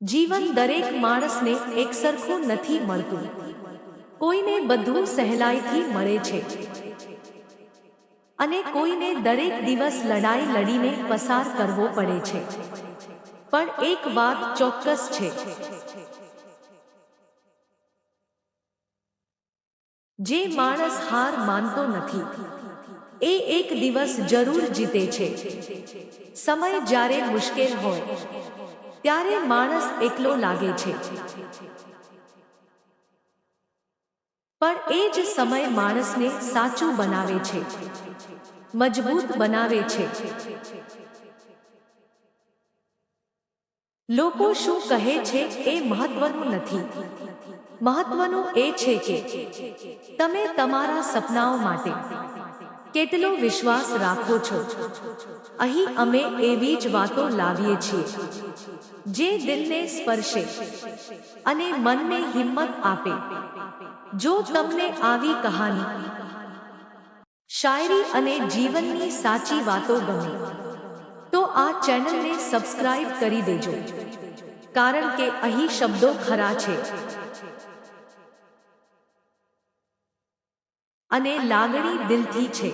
જીવન દરેક માણસને એકસરખું નથી મળતું. કોઈને બધું સહેલાઈથી મળે છે અને કોઈને દરેક દિવસ લડાઈ લડીને પસાર કરવો પડે છે. પણ એક વાત ચોક્કસ છે, જે માણસ હાર માનતો નથી એ એક દિવસ જરૂર જીતે છે. સમય જ્યારે મુશ્કેલ હોય ત્યારે માણસ એકલો લાગે છે, પણ એ જ સમય માણસને સાચું બનાવે છે, મજબૂત બનાવે છે. લોકો શું કહે છે એ મહત્વનું નથી. મહત્વનું એ છે કે તમે તમારા સપનાઓ માટે કેટલો વિશ્વાસ રાખો છો. અહીં અમે એવી જ વાતો લાવીએ છીએ જે દિલને સ્પર્શે અને મનને હિંમત આપે. જો તમને આવી કહાની, શાયરી અને જીવનની સાચી વાતો ગમે તો આ ચેનલને સબસ્ક્રાઇબ કરી દેજો, કારણ કે અહીં શબ્દો ખરા છે અને લાગણી દિલથી છે.